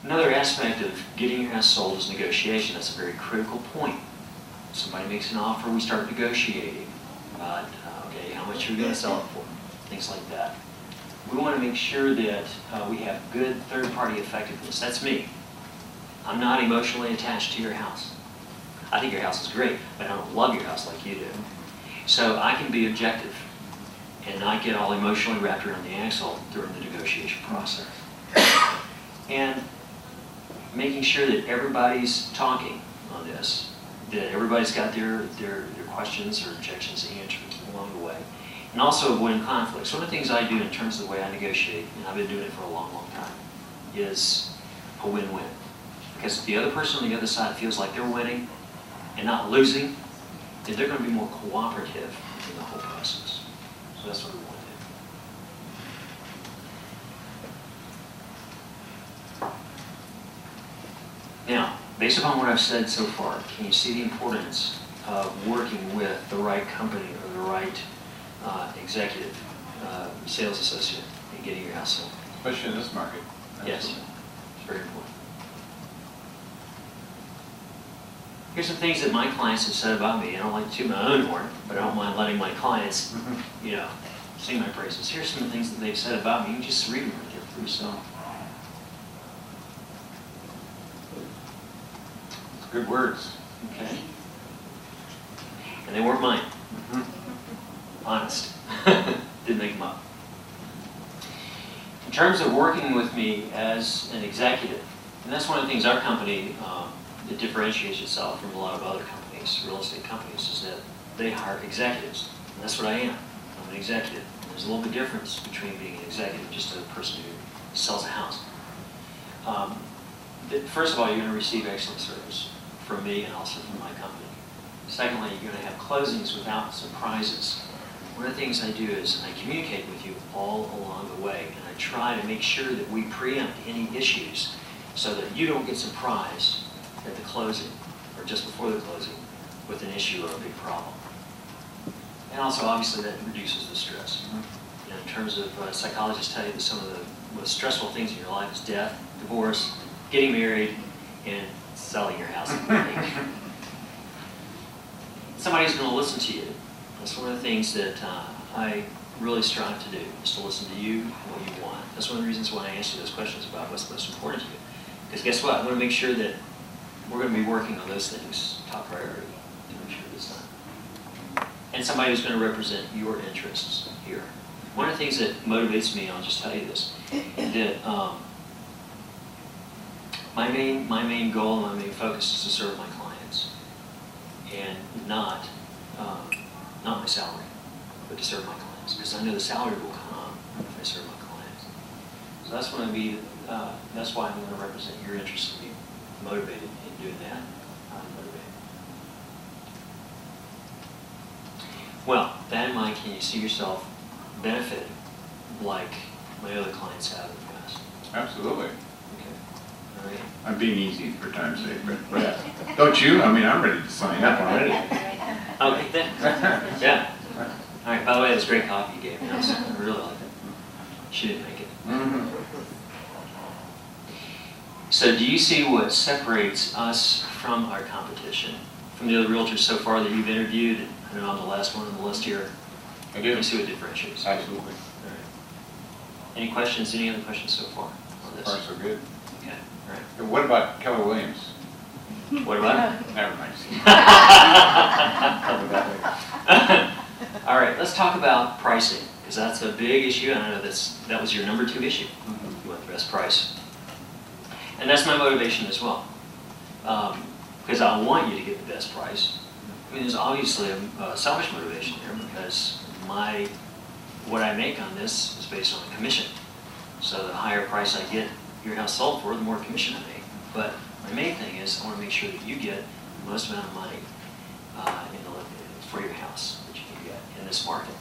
Another aspect of getting your house sold is negotiation. That's a very critical point. Somebody makes an offer, we start negotiating about, okay, how much are we going to sell it for? Things like that. We want to make sure that we have good third-party effectiveness. That's me. I'm not emotionally attached to your house. I think your house is great, but I don't love your house like you do. So I can be objective and not get all emotionally wrapped around the axle during the negotiation process. And making sure that everybody's talking on this, that everybody's got their questions or objections answered along the way. And also avoiding conflicts. One of the things I do in terms of the way I negotiate, and I've been doing it for a long, long time, is a win-win. Because if the other person on the other side feels like they're winning and not losing, then they're going to be more cooperative in the whole process. So that's what we want to do. Now, based upon what I've said so far, can you see the importance of working with the right company or the right executive, sales associate in getting your house sold? Especially in this market. Absolutely. Yes, it's very important. Here's some things that my clients have said about me. I don't like to toot my own horn, but I don't mind letting my clients, sing my praises. Here's some of the things that they've said about me. You can just read them right there for yourself. It's good words. Okay. And they weren't mine. Honest. Didn't make them up. In terms of working with me as an executive, and that's one of the things our company that differentiates itself from a lot of other companies, real estate companies, is that they hire executives. And that's what I am. I'm an executive. And there's a little bit difference between being an executive and just a person who sells a house. First of all, you're going to receive excellent service from me and also from my company. Secondly, you're going to have closings without surprises. One of the things I do is I communicate with you all along the way, and I try to make sure that we preempt any issues so that you don't get surprised at the closing or just before the closing with an issue or a big problem. And also, obviously, that reduces the stress. In terms of psychologists tell you that some of the most stressful things in your life is death, divorce, getting married, and selling your house. Somebody's going to listen to you. That's one of the things that I really strive to do, is to listen to you and what you want. That's one of the reasons why I asked you those questions about what's most important to you. Because guess what? I want to make sure that we're going to be working on those things, top priority, to make sure it's done. And somebody who's going to represent your interests here. One of the things that motivates me, I'll just tell you this, that my main goal, my main focus is to serve my clients, and not my salary, but to serve my clients, because I know the salary will come if I serve my clients. So that's going to be, that's why I'm going to represent your interests and be motivated in doing that. I'm motivated. Well, that in mind, can you see yourself benefiting like my other clients have in the past? Absolutely. Okay. All right. I'm being easy for time's sake, but don't you? I mean, I'm ready to sign up already. Okay, then. Yeah. All right, by the way, that was great coffee you gave me. I really like it. She didn't make it. So do you see what separates us from our competition? From the other realtors so far that you've interviewed, I know I'm the last one on the list here. I do. You see what differentiates? Absolutely. All right. Any questions, any other questions so far on this? So far, so good. Okay, all right. And what about Keller Williams? What about it? Never mind. All right, let's talk about pricing, because that's a big issue, and I know that was your number 2 issue. You want the best price. And that's my motivation as well, because I want you to get the best price. I mean, there's obviously a selfish motivation there, because what I make on this is based on a commission. So the higher price I get your house sold for, the more commission I make. But my main thing is I want to make sure that you get the most amount of money for your house that you can get in this market.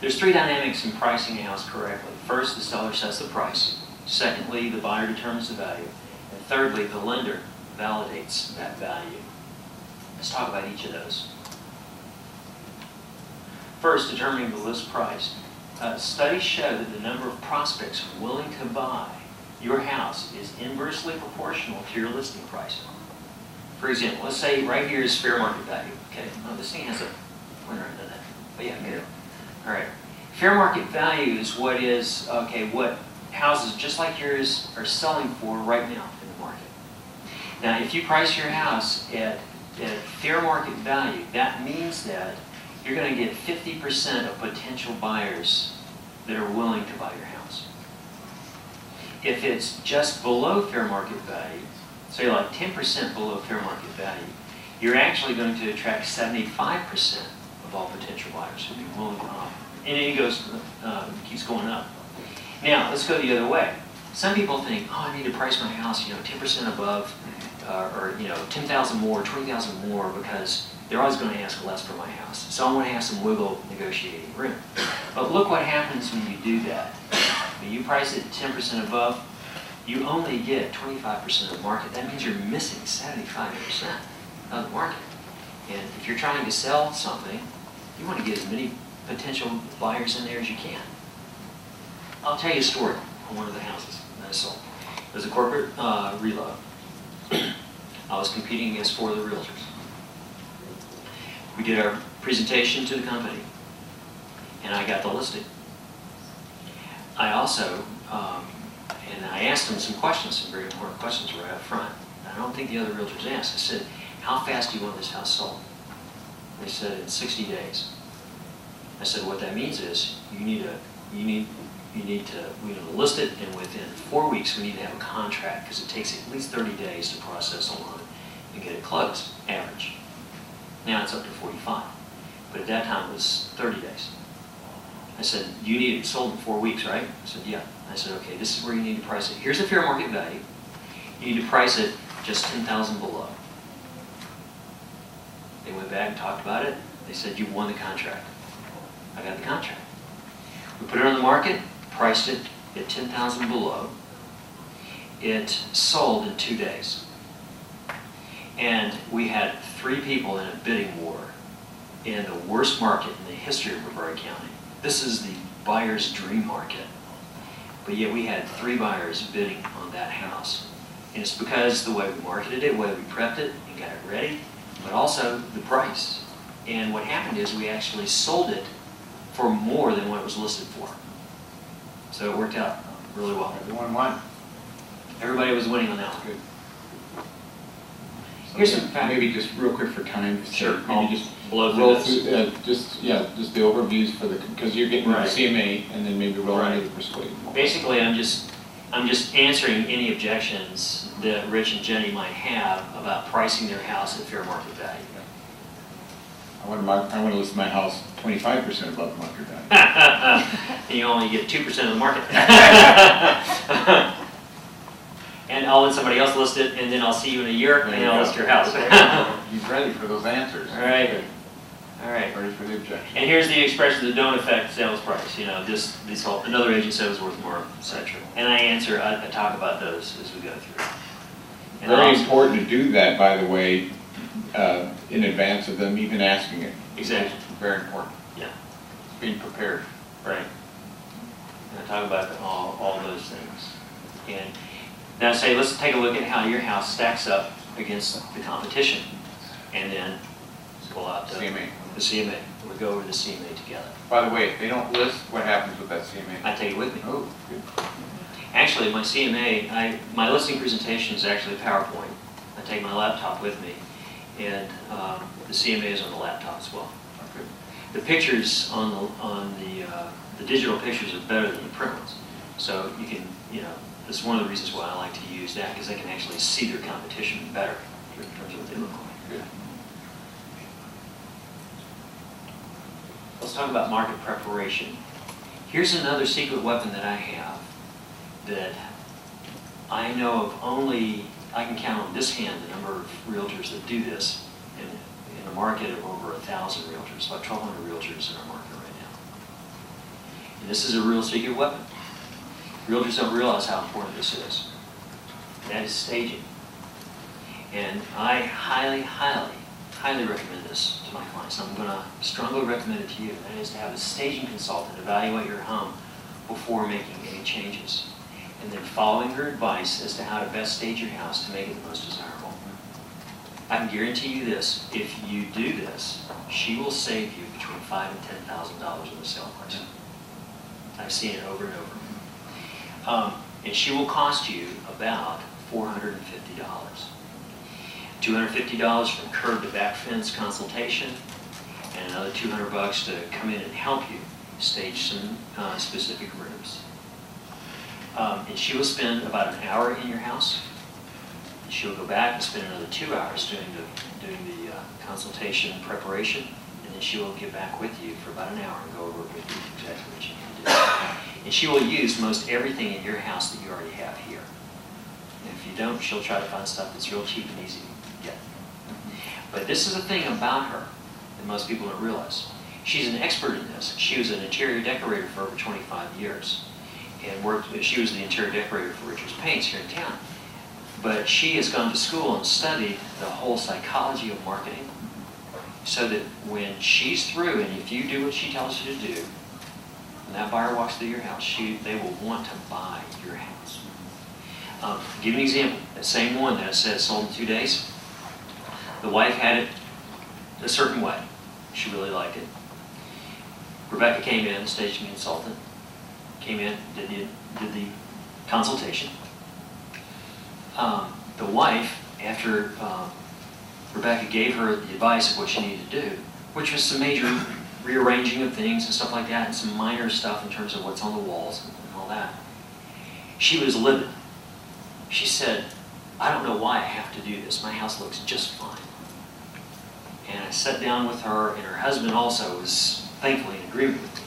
There's 3 dynamics in pricing a house correctly. First, the seller sets the price. Secondly, the buyer determines the value. And thirdly, the lender validates that value. Let's talk about each of those. First, determining the list price. Studies show that the number of prospects willing to buy your house is inversely proportional to your listing price. For example, let's say right here is fair market value. Okay, well, this thing has a pointer under that. But yeah, good. All right. Fair market value is what houses just like yours are selling for right now in the market. Now, if you price your house at fair market value, that means that you're going to get 50% of potential buyers that are willing to buy your house. If it's just below fair market value, say like 10% below fair market value, you're actually going to attract 75% of all potential buyers who would be willing to offer. And it keeps going up. Now, let's go the other way. Some people think, oh, I need to price my house, 10% above, or 10,000 more, 20,000 more, because they're always going to ask less for my house. So I want to have some wiggle negotiating room. But look what happens when you do that. When you price it 10% above, you only get 25% of the market. That means you're missing 75% of the market. And if you're trying to sell something, you want to get as many potential buyers in there as you can. I'll tell you a story on one of the houses that I sold. It was a corporate reload. I was competing against 4 other realtors. We did our presentation to the company, and I got the listing. I also, and I asked them some questions, some very important questions right up front. I don't think the other realtors asked. I said, how fast do you want this house sold? They said, in 60 days. I said, what that means is we need to list it, and within 4 weeks we need to have a contract, because it takes at least 30 days to process a loan and get it closed, average. Now it's up to 45, but at that time it was 30 days. I said, you need it sold in 4 weeks, right? I said, yeah. I said, okay, this is where you need to price it. Here's the fair market value. You need to price it just 10,000 below. They went back and talked about it. They said, you won the contract. I got the contract. We put it on the market, priced it at 10,000 below. It sold in 2 days. And we had 3 people in a bidding war in the worst market in the history of Brevard County. This is the buyer's dream market. But yet we had 3 buyers bidding on that house. And it's because the way we marketed it, the way we prepped it and got it ready, but also the price. And what happened is we actually sold it for more than what it was listed for. So it worked out really well. Everyone won. Everybody was winning on that one. Good. Here's some facts. Maybe just real quick for time. Sure. Maybe just blow roll through through, just the overviews for because you're getting Right. the CMA and then maybe roll Right. into the persuade. Basically, I'm just answering any objections that Rich and Jenny might have about pricing their house at fair market value. I want to list my house 25% above market value. And you only get 2% of the market. And I'll let somebody else list it, and then I'll see you in a year, and I'll list your house. He's ready for those answers. All right. All right. Ready for the objection. And here's the expression that don't affect sales price. This whole, another agent said it was worth more, etc. And I talk about those as we go through. And Very also- important to do that, by the way, in advance of them even asking it. Exactly. Very important. Yeah. Being prepared. Right. And I talk about all those things. And now say, let's take a look at how your house stacks up against the competition. And then pull out the CMA. CMA. We'll go over the CMA together. By the way, if they don't list, what happens with that CMA? I take it with me. Oh, good. Actually, my CMA, my listing presentation is actually a PowerPoint. I take my laptop with me, and the CMA is on the laptop as well. Okay. The pictures on the digital pictures are better than the print ones. So you can, that's one of the reasons why I like to use that, because I can actually see their competition better in terms of what they look like. Good. Let's talk about market preparation. Here's another secret weapon that I have that I know of only, I can count on this hand the number of realtors that do this in a market of over 1,000 realtors, about 1,200 realtors in our market right now. And this is a real secret weapon. Realtors don't realize how important this is. That is staging. And I highly, highly, highly recommend this to my clients. I'm going to strongly recommend it to you. That is to have a staging consultant evaluate your home before making any changes. and then following her advice as to how to best stage your house to make it the most desirable. I can guarantee you this, if you do this, she will save you between $5,000 and $10,000 in the sale price. I've seen it over and over. And she will cost you about $450. $250 from curb to back fence consultation, and another $200 to come in and help you stage some specific rooms. And she will spend about an hour in your house. She'll go back and spend another 2 hours doing the consultation preparation, and then she will get back with you for about an hour and go over with you exactly what you can do. And she will use most everything in your house that you already have here. And if you don't, she'll try to find stuff that's real cheap and easy to get. But this is a thing about her that most people don't realize. She's an expert in this. She was an interior decorator for over 25 years. And she was the interior decorator for Richards Paints here in town. But she has gone to school and studied the whole psychology of marketing, so that when she's through, and if you do what she tells you to do, when that buyer walks through your house, they will want to buy your house. Give an example. That same one that said sold in 2 days, the wife had it a certain way. She really liked it. Rebecca came in, staging consultant, came in, did the consultation. The wife, after Rebecca gave her the advice of what she needed to do, which was some major rearranging of things and stuff like that, and some minor stuff in terms of what's on the walls and all that, she was livid. She said, I don't know why I have to do this. My house looks just fine. And I sat down with her, and her husband also was thankfully in agreement with me.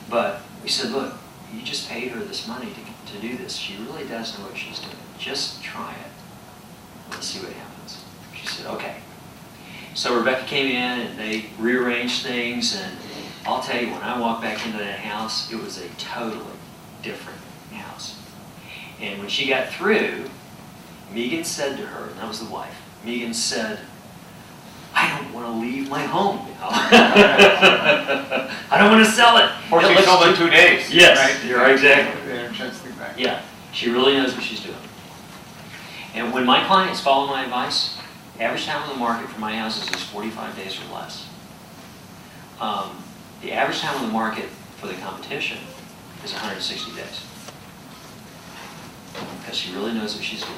But we said, look, you just paid her this money to do this. She really does know what she's doing. Just try it. Let's see what happens. She said, okay. So Rebecca came in, and they rearranged things, and I'll tell you, when I walked back into that house, it was a totally different house. And when she got through, Megan said to her, and that was the wife, Megan said, I don't want to leave my home now. I don't want to sell it. Or she sold in 2 days. Yes, right? you're right, exactly. They're just the back. Yeah, she really knows what she's doing. And when my clients follow my advice, average time on the market for my houses is 45 days or less. The average time on the market for the competition is 160 days. Because she really knows what she's doing.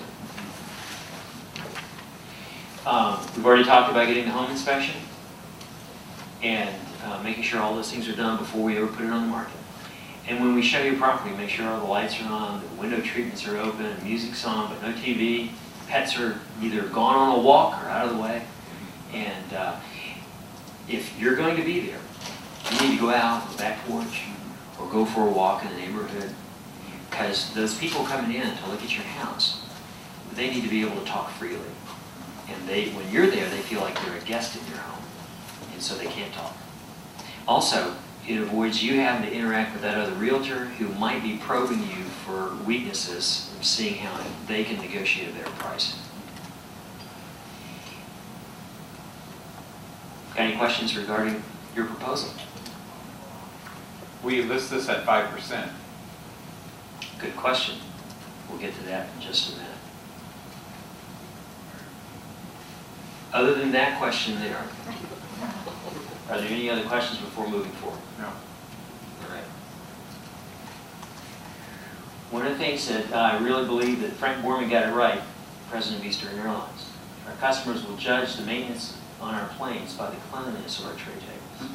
We've already talked about getting the home inspection and making sure all those things are done before we ever put it on the market. And when we show you property, make sure all the lights are on, the window treatments are open, music's on, but no TV. Pets are either gone on a walk or out of the way. And if you're going to be there, you need to go out on the back porch or go for a walk in the neighborhood, because those people coming in to look at your house, they need to be able to talk freely. And when you're there, they feel like they're a guest in your home, and so they can't talk. Also, it avoids you having to interact with that other realtor who might be probing you for weaknesses and seeing how they can negotiate a better price. Got any questions regarding your proposal? We list this at 5%. Good question. We'll get to that in just a minute. Other than that question there, are there any other questions before moving forward? No. All right. One of the things that I really believe that Frank Borman got it right, President of Eastern Airlines. Our customers will judge the maintenance on our planes by the cleanliness of our tray tables.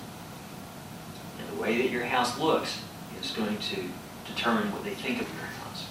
And the way that your house looks is going to determine what they think of your house.